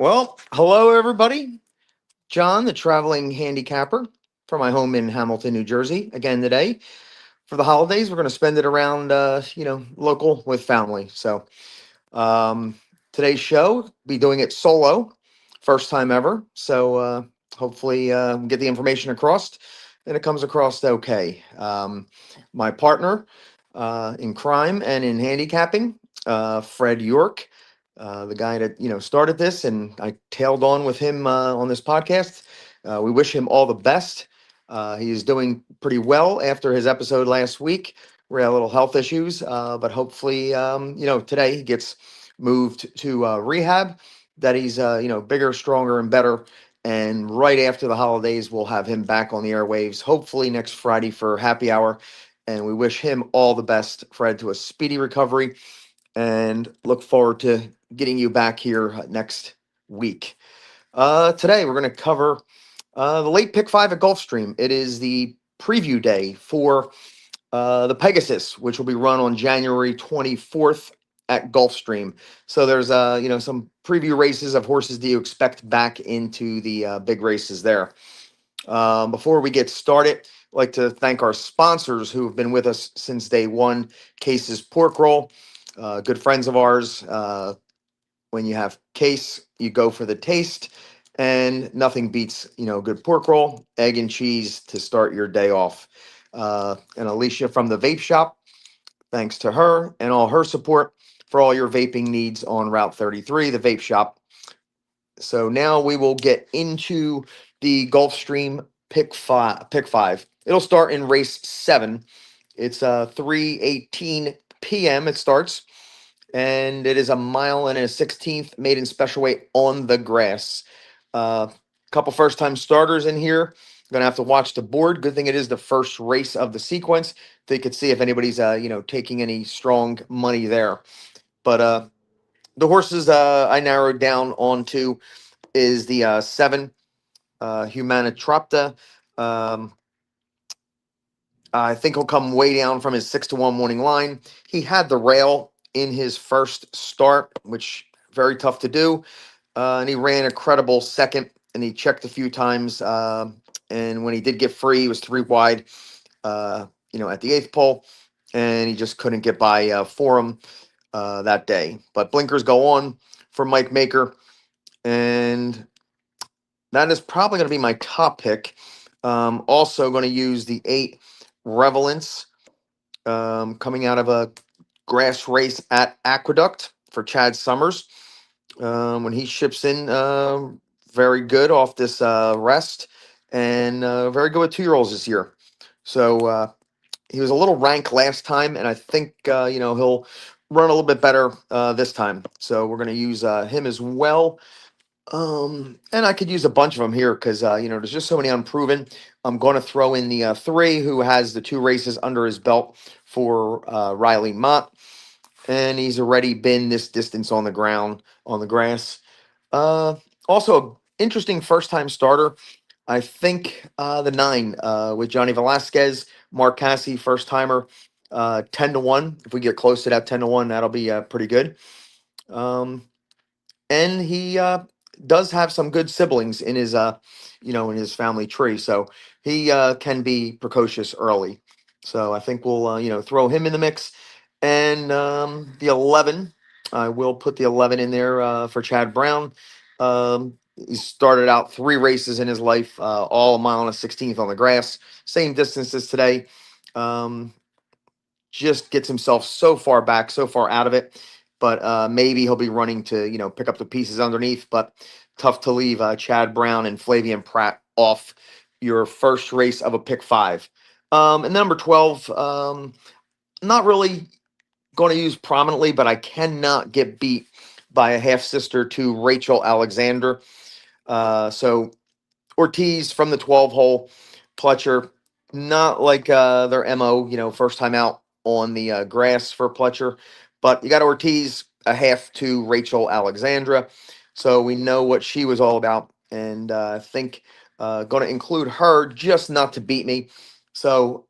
Well, hello everybody. John, the traveling handicapper from my home in Hamilton, New Jersey. Again today for the holidays, we're going to spend it around, local with family. So um, today's show, be doing it solo, first time ever. So hopefully get the information across, and it comes across okay. My partner in crime and in handicapping, Fred York, the guy that started this, and I tailed on with him on this podcast. We wish him all the best. He is doing pretty well after his episode last week. We had a little health issues, but hopefully, today he gets moved to rehab. That he's bigger, stronger, and better. And right after the holidays, we'll have him back on the airwaves. Hopefully next Friday for happy hour. And we wish him all the best, Fred, to a speedy recovery, and look forward to getting you back here next week. Today we're going to cover the late pick five at Gulfstream. It is the preview day for the Pegasus, which will be run on January 24th at Gulfstream. So there's some preview races of horses that you expect back into the big races there. Before we get started, I'd like to thank our sponsors who have been with us since day one. Case's Pork Roll, good friends of ours. When you have Case, you go for the taste, and nothing beats good pork roll, egg and cheese to start your day off. And Alicia from the Vape Shop, thanks to her and all her support for all your vaping needs on Route 33, the Vape Shop. So now we will get into the Gulfstream pick five. Pick five. It'll start in race 7. It's 3:18 p.m. It starts, and it is a mile and a 16th maiden special weight on the grass. Couple first time starters in here. Gonna have to watch the board. Good thing it is the first race of the sequence. They could see if anybody's taking any strong money there. But the horses I narrowed down onto is the 7 Humanitropta. Um, I think he'll come way down from his 6-1 morning line. He had the rail in his first start, which very tough to do. And he ran a credible second, and he checked a few times. And when he did get free, he was 3 wide, at the 8th pole, and he just couldn't get by for him that day. But blinkers go on for Mike Maker, and that is probably going to be my top pick. Also going to use the 8 Revelance, coming out of a grass race at Aqueduct for Chad Summers. When he ships in, very good off this rest, and very good with 2-year-olds this year. So he was a little rank last time, and I think he'll run a little bit better this time. So we're going to use him as well. And I could use a bunch of them here because there's just so many unproven. I'm going to throw in the 3 who has the 2 races under his belt for Riley Mott, and he's already been this distance on the ground on the grass. Also, interesting first time starter. I think the 9 with Johnny Velasquez, Mark Cassie, first timer, 10-1. If we get close to that 10-1, that'll be pretty good. And he does have some good siblings in his in his family tree, so he can be precocious early. So I think we'll throw him in the mix. And the 11, I will put the 11 in there for Chad Brown. He started out 3 races in his life, all a mile and a 16th on the grass, same distance as today. Just gets himself so far back, so far out of it. But maybe he'll be running to pick up the pieces underneath. But tough to leave Chad Brown and Flavian Pratt off your first race of a pick 5. And number 12, not really going to use prominently, but I cannot get beat by a half sister to Rachel Alexander. So Ortiz from the 12 hole, Pletcher, not like their MO, first time out on the grass for Pletcher, but you got Ortiz a half to Rachel Alexandra. So we know what she was all about. And I think going to include her just not to beat me. So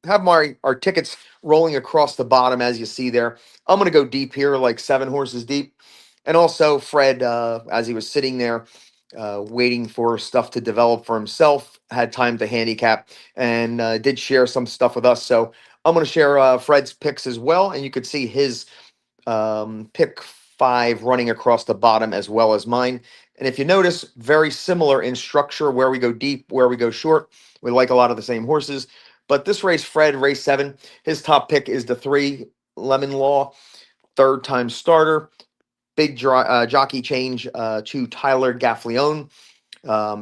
have our tickets rolling across the bottom as you see there. I'm going to go deep here, like 7 horses deep. And also, Fred, as he was sitting there waiting for stuff to develop for himself, had time to handicap and did share some stuff with us. So I'm going to share Fred's picks as well. And you could see his pick five running across the bottom as well as mine. And if you notice, very similar in structure, where we go deep, where we go short. We like a lot of the same horses. But this race, Fred, race seven, his top pick is the three, Lemon Law, third time starter. Big jockey change to Tyler Gaffleone.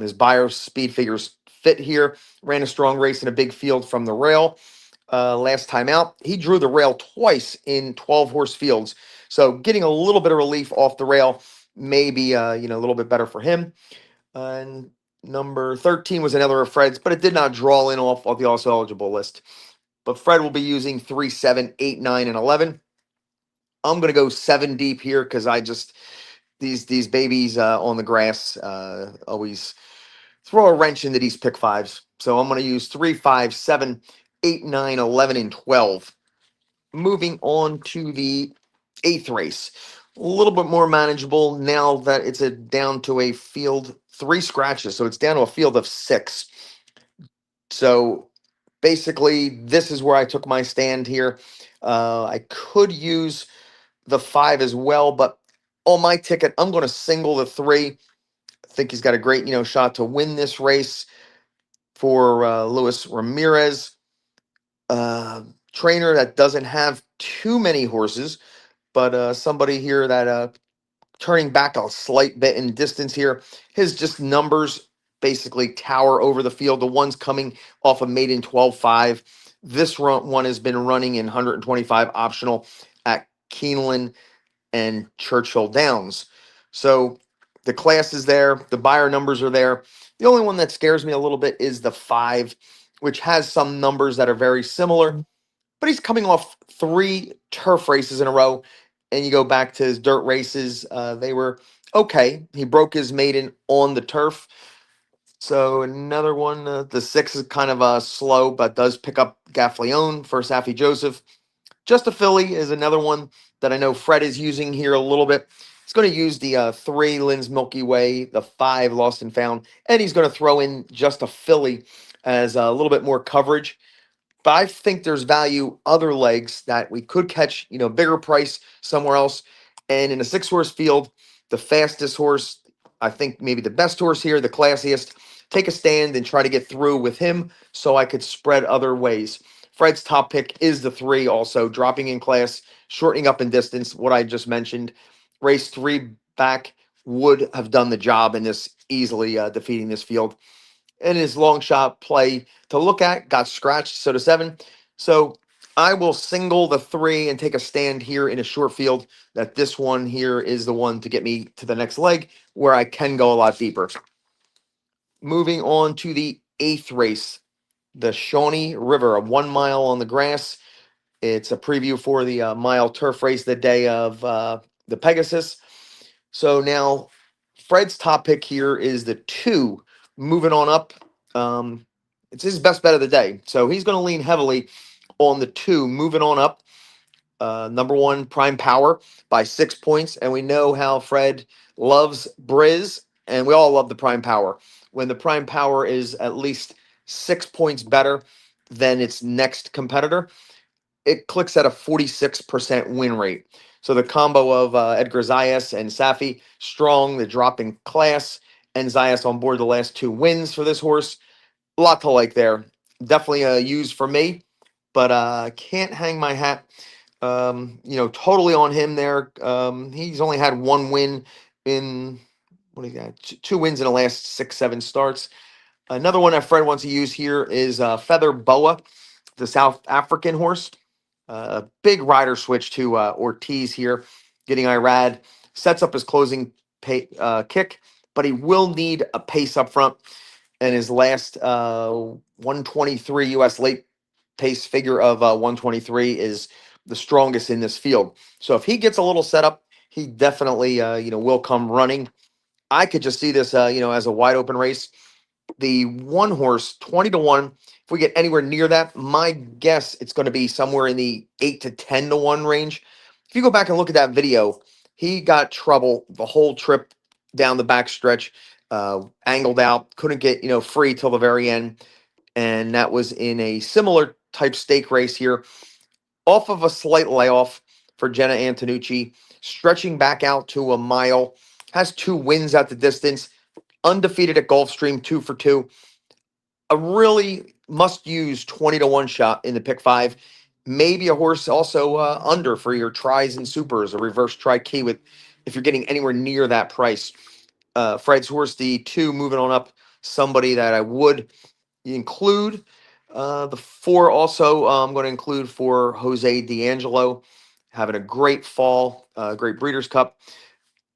His Buyer speed figures fit here. Ran a strong race in a big field from the rail last time out. He drew the rail twice in 12 horse fields. So getting a little bit of relief off the rail may be a little bit better for him. And number 13 was another of Fred's, but it did not draw in off of the also eligible list. But Fred will be using 3, 7, 8, 9, and 11. I'm going to go 7 deep here because I just these babies on the grass always throw a wrench into these pick fives. So I'm going to use 3, 5, 7, 8, 9, 11, and 12. Moving on to the eighth race. A little bit more manageable now that it's down to a field, 3 scratches. So it's down to a field of 6. So basically, this is where I took my stand here. I could use the 5 as well, but on my ticket, I'm going to single the 3. I think he's got a great, shot to win this race for Luis Ramirez. Trainer that doesn't have too many horses, but somebody here that turning back a slight bit in distance here. His just numbers basically tower over the field. The ones coming off of maiden 12.5. This one has been running in 125 optional at Keeneland and Churchill Downs. So the class is there, the buyer numbers are there. The only one that scares me a little bit is the 5, which has some numbers that are very similar, but he's coming off 3 turf races in a row. And you go back to his dirt races, they were okay. He broke his maiden on the turf. So another one, the 6 is kind of slow, but does pick up Gaffleone for Safi Joseph. Just a Philly is another one that I know Fred is using here a little bit. He's going to use the 3 Lynn's Milky Way, the 5 Lost and Found, and he's going to throw in just a Philly as a little bit more coverage. But I think there's value other legs that we could catch, bigger price somewhere else. And in a 6-horse field, the fastest horse, I think maybe the best horse here, the classiest, take a stand and try to get through with him so I could spread other ways. Fred's top pick is the 3, also dropping in class, shortening up in distance, what I just mentioned. Race 3 back would have done the job in this, easily defeating this field. And his long shot play to look at got scratched, so to 7. So I will single the 3 and take a stand here in a short field that this one here is the one to get me to the next leg where I can go a lot deeper. Moving on to the 8th race, the Shawnee River, a 1 mile on the grass. It's a preview for the mile turf race the day of the Pegasus. So now Fred's top pick here is the 2, moving on up. It's his best bet of the day. So he's going to lean heavily on the 2, moving on up. Number 1, Prime Power by 6 points. And we know how Fred loves Briz, and we all love the Prime Power. When the Prime Power is at least 6 points better than its next competitor, it clicks at a 46% win rate. So the combo of Edgar Zayas and Safi, strong, the drop in class, and Zayas on board the last 2 wins for this horse. A lot to like there. Definitely a use for me, but can't hang my hat, totally on him there. He's only had 1 win in, what do you got? 2 wins in the last 6, 7 starts. Another one that Fred wants to use here is Feather Boa, the South African horse. Big rider switch to Ortiz here, getting Irad. Sets up his closing kick, but he will need a pace up front. And his last 123 U.S. late pace figure of 123 is the strongest in this field. So if he gets a little setup, he definitely will come running. I could just see this as a wide open race. The 1 horse 20-1. If we get anywhere near that, my guess it's going to be somewhere in the 8 to 10 to 1 range. If you go back and look at that video, He got trouble the whole trip down the back stretch, angled out, couldn't get free till the very end, and that was in a similar type stake race here, off of a slight layoff for Jenna Antonucci, stretching back out to a mile, has two wins at the distance, undefeated at Gulfstream, 2 for 2. A really must use 20 to 1 shot in the pick five. Maybe a horse also under for your tries and supers, a reverse try key with if you're getting anywhere near that price. Fred's horse, the two, moving on up, somebody that I would include. The four also I'm going to include for Jose D'Angelo, having a great fall, great Breeders' Cup.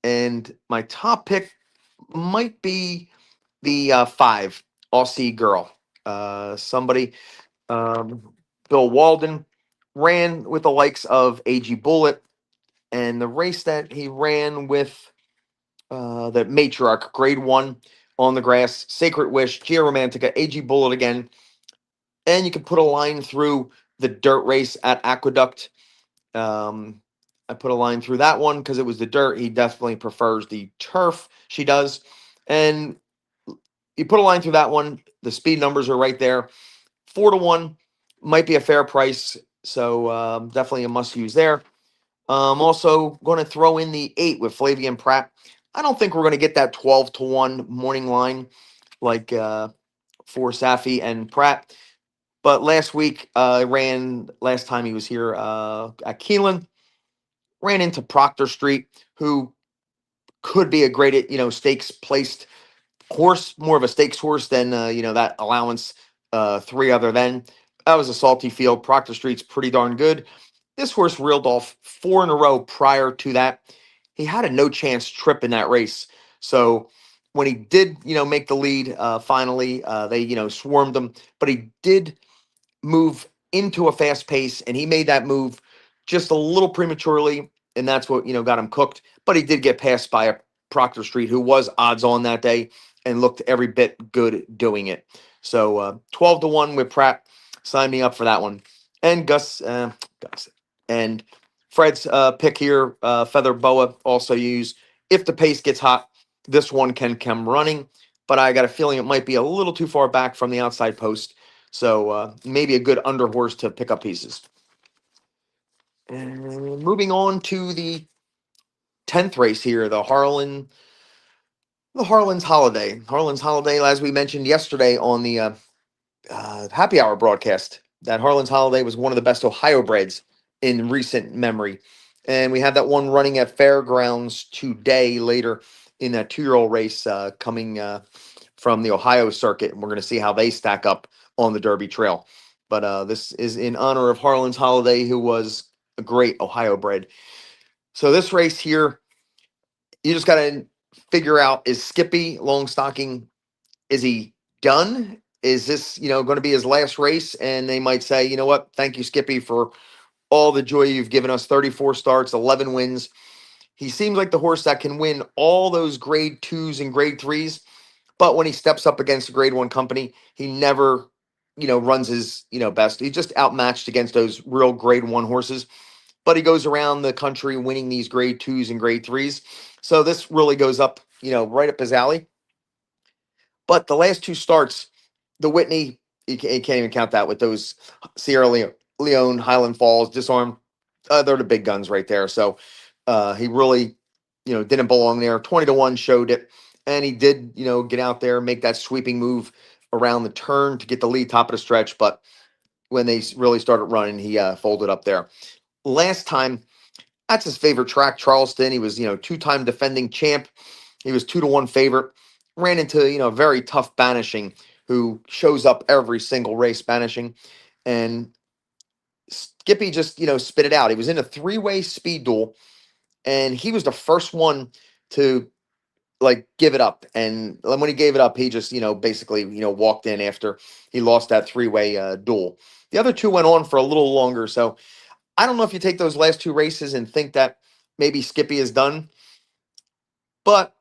And my top pick might be the five, Aussie Girl. Somebody, um, Bill Walden, ran with the likes of A.G. Bullet, and the race that he ran with the Matriarch, grade one on the grass, Sacred Wish, Gia Romantica, A.G. Bullet again. And you can put a line through the dirt race at Aqueduct. Um, I put a line through that one because it was the dirt. He definitely prefers the turf. She does. And you put a line through that one. The speed numbers are right there. 4 to 1 might be a fair price. So definitely a must use there. Also going to throw in the 8 with Flavian Pratt. I don't think we're going to get that 12 to 1 morning line like for Safi and Pratt. But last week, ran last time he was here at Keelan, ran into Proctor Street, who could be a great, stakes placed horse, more of a stakes horse than that allowance three other than. That was a salty field. Proctor Street's pretty darn good. This horse reeled off 4 in a row prior to that. He had a no chance trip in that race. So when he did, make the lead, finally, they, swarmed him, but he did move into a fast pace, and he made that move just a little prematurely, and that's what got him cooked. But he did get passed by a Proctor Street who was odds on that day and looked every bit good doing it. So 12 to 1 with Pratt. Sign me up for that one. And Gus, and Fred's pick here, Feather Boa, also use if the pace gets hot. This one can come running, but I got a feeling it might be a little too far back from the outside post. So maybe a good under horse to pick up pieces. And moving on to the 10th race here, the Harlan's Holiday. Harlan's Holiday, as we mentioned yesterday on the happy hour broadcast, that Harlan's Holiday was one of the best Ohio breds in recent memory. And we have that one running at Fairgrounds today later in that 2-year-old race coming from the Ohio circuit. And we're going to see how they stack up on the Derby Trail. But this is in honor of Harlan's Holiday, who was a great Ohio bred. So this race here, you just got to figure out, is Skippy long stocking, is he done? Is this, going to be his last race? And they might say, you know what? Thank you, Skippy, for all the joy you've given us. 34 starts, 11 wins. He seems like the horse that can win all those grade twos and grade threes. But when he steps up against a grade one company, he never, runs his, best. He's just outmatched against those real grade one horses. But he goes around the country winning these grade twos and grade threes. So this really goes up, right up his alley. But the last two starts, the Whitney, you can't even count that with those Sierra Leone, Highland Falls, Disarm. They're the big guns right there. So he really, didn't belong there. 20 to 1 showed it. And he did, get out there, make that sweeping move around the turn to get the lead top of the stretch. But when they really started running, he folded up there. Last time, that's his favorite track, Charleston. He was, two-time defending champ. He was 2 to 1 favorite. Ran into, very tough Banishing, who shows up every single race Banishing. And Skippy just, spit it out. He was in a 3-way speed duel, and he was the first one to like give it up. And when he gave it up, he just, basically, walked in after he lost that 3-way duel. The other two went on for a little longer. So I don't know if you take those last two races and think that maybe Skippy is done. But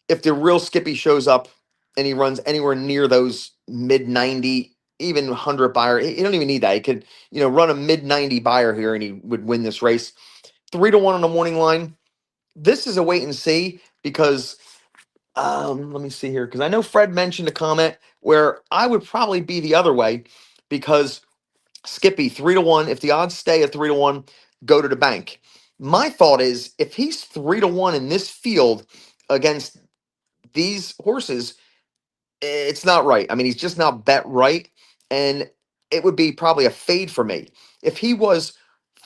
if the real Skippy shows up and he runs anywhere near those mid 90, even 100 buyer, he don't even need that. He could, run a mid 90 buyer here and he would win this race. 3 to 1 on the morning line. This is a wait and see because let me see here because I know Fred mentioned a comment where I would probably be the other way because Skippy 3-1. If the odds stay at 3-1, go to the bank. My thought is if he's 3-1 in this field against these horses, it's not right. I mean, he's just not bet right, and it would be probably a fade for me if he was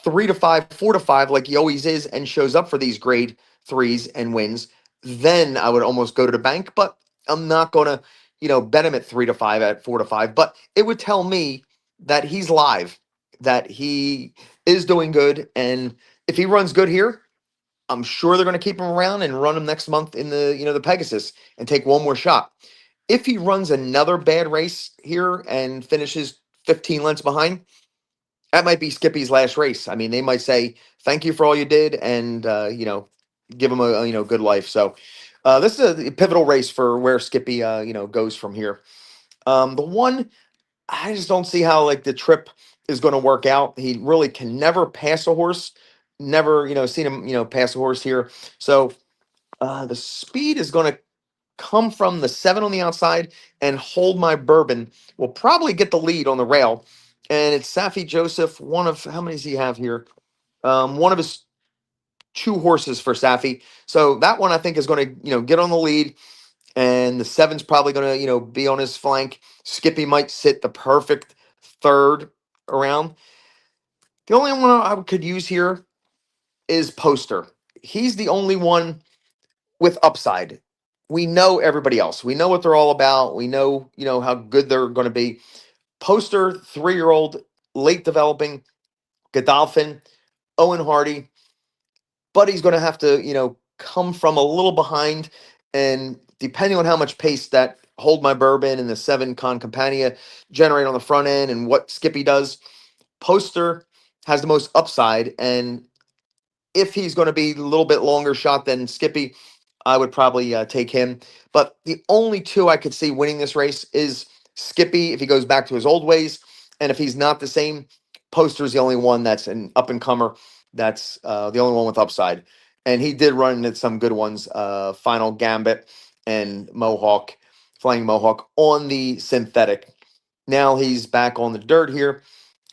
3-5, 4-5, like he always is, and shows up for these grade threes and wins. Then I would almost go to the bank, but I'm not gonna, bet him at 3-5, at 4-5. But it would tell me that he's live, that he is doing good, and if he runs good here, I'm sure they're going to keep him around and run him next month in the Pegasus and take one more shot. If he runs another bad race here and finishes 15 lengths behind, that might be Skippy's last race. I mean, they might say thank you for all you did and give him a good life. So this is a pivotal race for where Skippy goes from here. The one I just don't see how like the trip is going to work out. He really can never pass a horse. Never seen him pass a horse here. So the speed is going to come from the 7 on the outside and hold my bourbon. Will probably get the lead on the rail. And it's Safi Joseph, one of how many does he have here? One of his two horses for Safi. So that one I think is going to, get on the lead. And the 7's probably going to, be on his flank. Skippy might sit the perfect third around. The only one I could use here is Poster. He's the only one with upside. We know everybody else. We know what they're all about. We know, how good they're going to be. Poster, 3-year-old, late developing, Godolphin, Owen Hardy, but he's going to have to, come from a little behind. And depending on how much pace that Hold My Bourbon and the 7 Con Campania generate on the front end and what Skippy does, Poster has the most upside. And if he's going to be a little bit longer shot than Skippy, I would probably take him. But the only two I could see winning this race is Skippy if he goes back to his old ways, and if he's not the same, Poster's the only one that's an up and comer. That's the only one with upside, and he did run into some good ones. Final Gambit and Mohawk, Flying Mohawk on the synthetic. Now he's back on the dirt here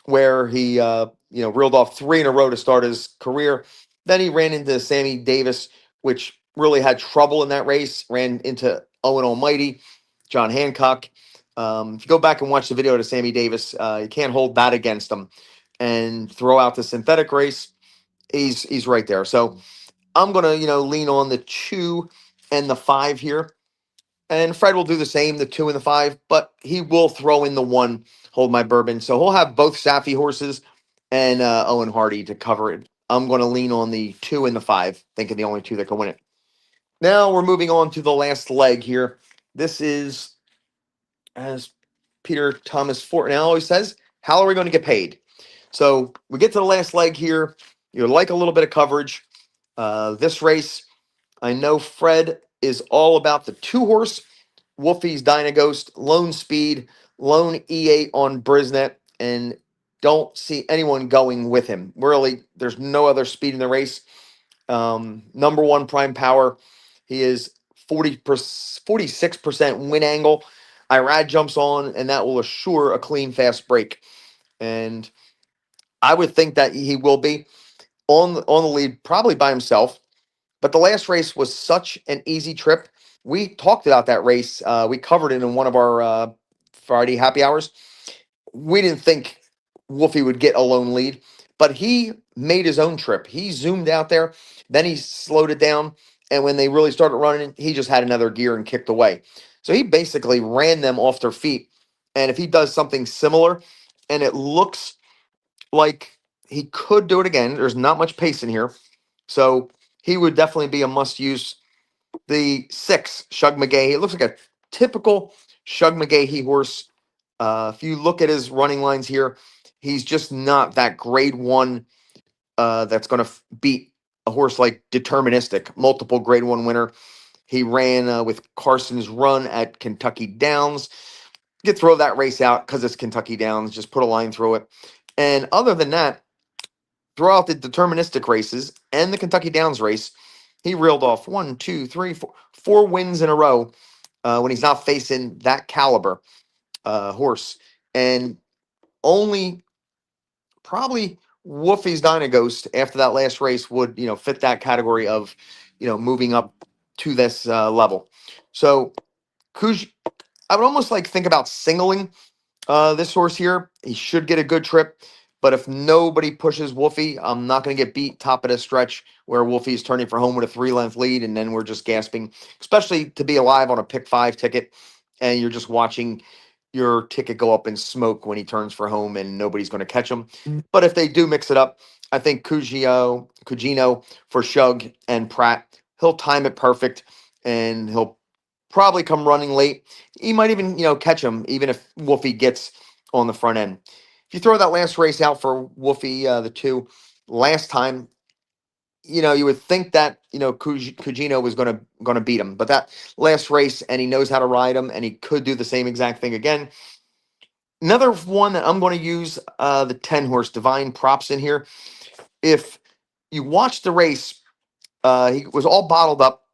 where he reeled off 3 in a row to start his career. Then he ran into Sammy Davis, which really had trouble in that race. Ran into Owen Almighty, John Hancock. If you go back and watch the video to Sammy Davis, you can't hold that against him. And throw out the synthetic race, he's right there. So I'm gonna lean on the 2 and the 5 here. And Fred will do the same, the 2 and the 5, but he will throw in the 1, Hold My Bourbon. So he'll have both Safi horses and Owen Hardy to cover it. I'm going to lean on the 2 and the 5, thinking the only two that can win it. Now we're moving on to the last leg here. This is, as Peter Thomas Fortnell always says, how are we going to get paid? So we get to the last leg here. You like a little bit of coverage. This race, I know Fred is all about the 2-horse Wolfie's Dynaghost, Lone Speed, Lone E8 on Brisnet, and don't see anyone going with him. Really, there's no other speed in the race. Number 1 Prime Power, he is 46% win angle. Irad jumps on, and that will assure a clean, fast break. And I would think that he will be on the lead, probably by himself. But the last race was such an easy trip. We talked about that race. We covered it in one of our Friday happy hours. We didn't think Wolfie would get a lone lead, but he made his own trip. He zoomed out there, then he slowed it down, and when they really started running, he just had another gear and kicked away. So he basically ran them off their feet. And if he does something similar, and it looks like he could do it again, there's not much pace in here. So he would definitely be a must use. The 6, Shug McGahee. It looks like a typical Shug McGahee horse. If you look at his running lines here, he's just not that grade 1 that's going to beat a horse like Deterministic, multiple grade 1 winner. He ran with Carson's Run at Kentucky Downs. You could throw that race out because it's Kentucky Downs. Just put a line through it. And other than that, throw out the Deterministic races and the Kentucky Downs race. He reeled off one, two, three, four wins in a row when he's not facing that caliber horse. And only probably Wolfie's Dynaghost after that last race would, fit that category of, moving up to this level. So Kuj, I would almost like think about singling this horse here. He should get a good trip. But if nobody pushes Wolfie, I'm not going to get beat top of the stretch where Wolfie is turning for home with a 3-length lead, and then we're just gasping, especially to be alive on a pick 5 ticket, and you're just watching your ticket go up in smoke when he turns for home and nobody's going to catch him. But if they do mix it up, I think Cugino for Shug and Pratt, he'll time it perfect, and he'll probably come running late. He might even, catch him, even if Wolfie gets on the front end. If you throw that last race out for Wolfie, the 2, last time, you would think that, Cugino was gonna beat him. But that last race, and he knows how to ride him, and he could do the same exact thing again. Another one that I'm going to use the 10 horse Divine Props in here. If you watch the race, he was all bottled up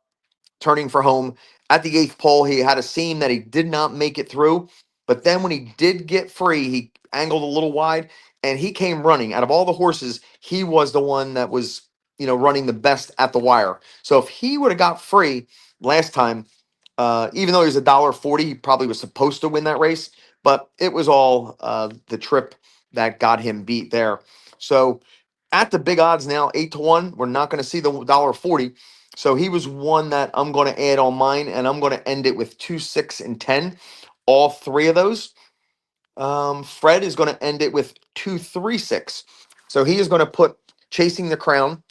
turning for home. At the 8th pole, he had a seam that he did not make it through. But then when he did get free, he angled a little wide and he came running. Out of all the horses, he was the one that was, running the best at the wire. So if he would have got free last time, even though he was $1.40, he probably was supposed to win that race. But it was all the trip that got him beat there. So at the big odds now, 8-1, we're not going to see the $1.40. So he was one that I'm going to add on mine, and I'm going to end it with 2, 6, and 10. All three of those. Fred is going to end it with 2, 3, 6. So he is going to put Chasing the Crown.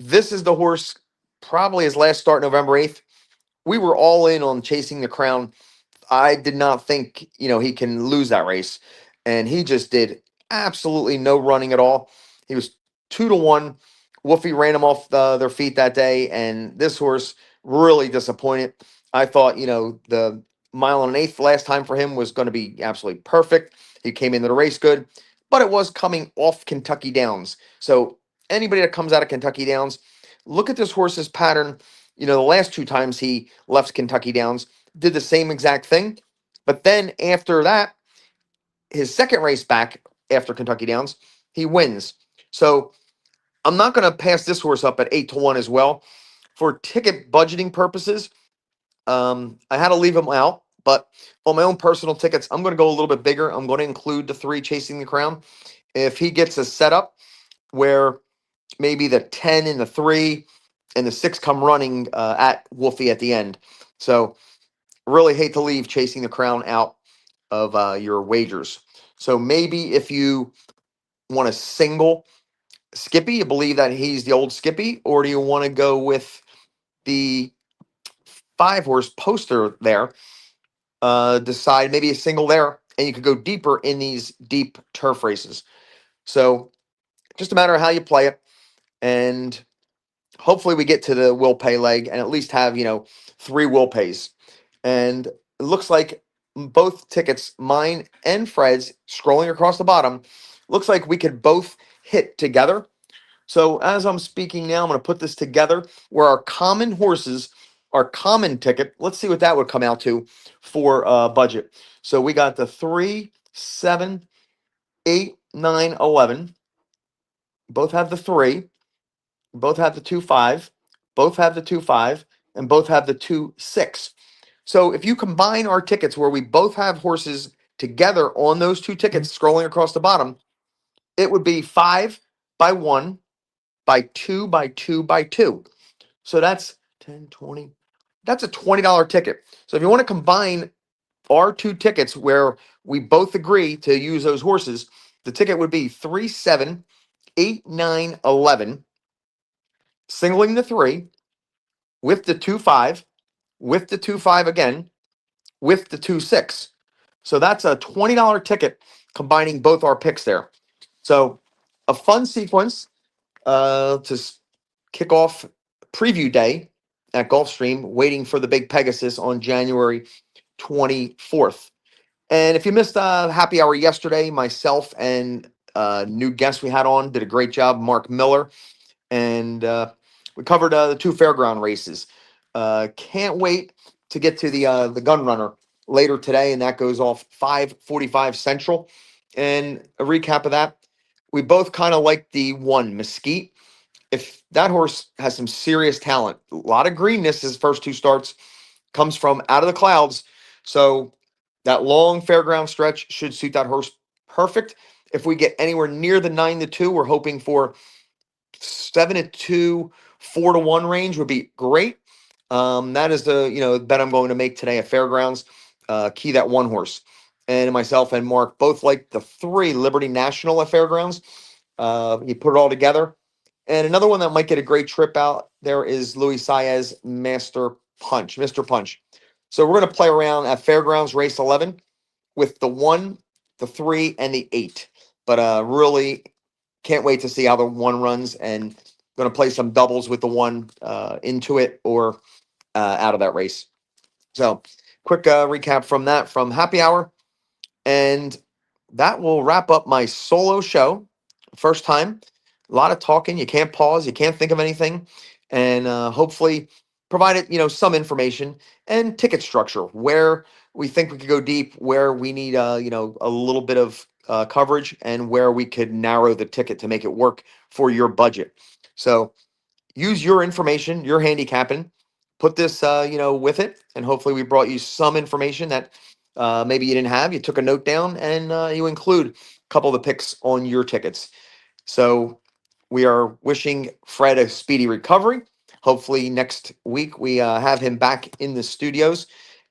This is the horse, probably his last start November 8th. We were all in on Chasing the Crown. I did not think, he can lose that race. And he just did absolutely no running at all. He was 2-1. Wolfie ran him off their feet that day. And this horse really disappointed. I thought, the mile and an eighth last time for him was going to be absolutely perfect. He came into the race good, but it was coming off Kentucky Downs. So anybody that comes out of Kentucky Downs, look at this horse's pattern. The last 2 times he left Kentucky Downs, did the same exact thing. But then after that, his second race back after Kentucky Downs, he wins. So I'm not going to pass this horse up at 8-1 as well. For ticket budgeting purposes, I had to leave him out. But on my own personal tickets, I'm going to go a little bit bigger. I'm going to include the 3 Chasing the Crown. If he gets a setup where maybe the 10 and the 3 and the 6 come running at Wolfie at the end. So really hate to leave Chasing the Crown out of your wagers. So maybe if you want a single Skippy, you believe that he's the old Skippy, or do you want to go with the 5 horse poster there? Decide maybe a single there, and you could go deeper in these deep turf races. So just a matter of how you play it, and hopefully we get to the will pay leg and at least have 3 will pays. And it looks like both tickets, mine and Fred's, scrolling across the bottom, looks like we could both hit together. So as I'm speaking now, I'm going to put this together where our common horses, our common ticket, let's see what that would come out to for budget. So we got the 3, 7, 8, 9, 11. Both have the 3, both have the 2, 5, both have the 2, 5, and both have the 2, 6. So if you combine our tickets where we both have horses together on those 2 tickets scrolling across the bottom, it would be 5 by 1 by 2 by 2 by 2. So that's 10, 20. That's a $20 ticket. So if you want to combine our 2 tickets where we both agree to use those horses, the ticket would be 3, 7, 8, 9, 11, singling the 3 with the 2, 5, with the 2, 5 again, with the 2, 6. So that's a $20 ticket combining both our picks there. So a fun sequence kick off preview day at Gulfstream, waiting for the big Pegasus on January 24th. And if you missed happy hour yesterday, myself and new guest we had on did a great job, Mark Miller, and We covered the two fairground races. Can't wait to get to the gun runner later today, and that goes off 5:45 Central. And a recap of that, we both kind of like the one Mesquite. If that horse has some serious talent, a lot of greenness his first two starts comes from out of the clouds. So that long fairground stretch should suit that horse perfect. If we get anywhere near the 9-2, we're hoping for 7-2, 4-1 range would be great. That is the bet I'm going to make today at fairgrounds. Key that one horse, and myself and Mark both like the three Liberty National at fairgrounds. You put it all together. And another one that might get a great trip out there is Luis Saez Mr. Punch. So we're going to play around at Fairgrounds Race 11 with the 1, the 3, and the 8. But really can't wait to see how the 1 runs, and going to play some doubles with the 1 into it or out of that race. So quick recap from that from Happy Hour. And that will wrap up my solo show. First time, a lot of talking. You can't pause. You can't think of anything, and hopefully provided some information and ticket structure where we think we could go deep, where we need a little bit of coverage, and where we could narrow the ticket to make it work for your budget. So use your information, your handicapping, put this with it, and hopefully we brought you some information that maybe you didn't have. You took a note down, and you include a couple of the picks on your tickets. So we are wishing Fred a speedy recovery. Hopefully next week we have him back in the studios,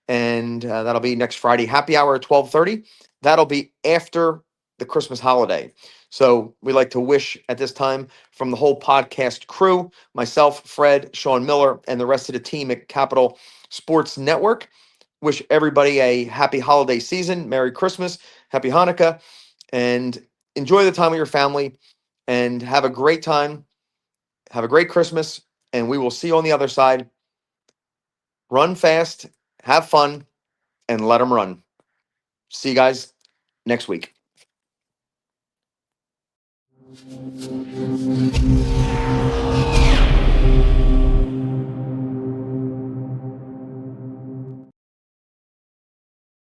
and that'll be next Friday, happy hour at 12:30. That'll be after the Christmas holiday. So we like to wish at this time from the whole podcast crew, myself, Fred, Sean Miller, and the rest of the team at Capital Sports Network, wish everybody a happy holiday season, Merry Christmas, Happy Hanukkah, and enjoy the time with your family, and have a great time. Have a great Christmas, and we will see you on the other side. Run fast, have fun, and let them run. See you guys next week.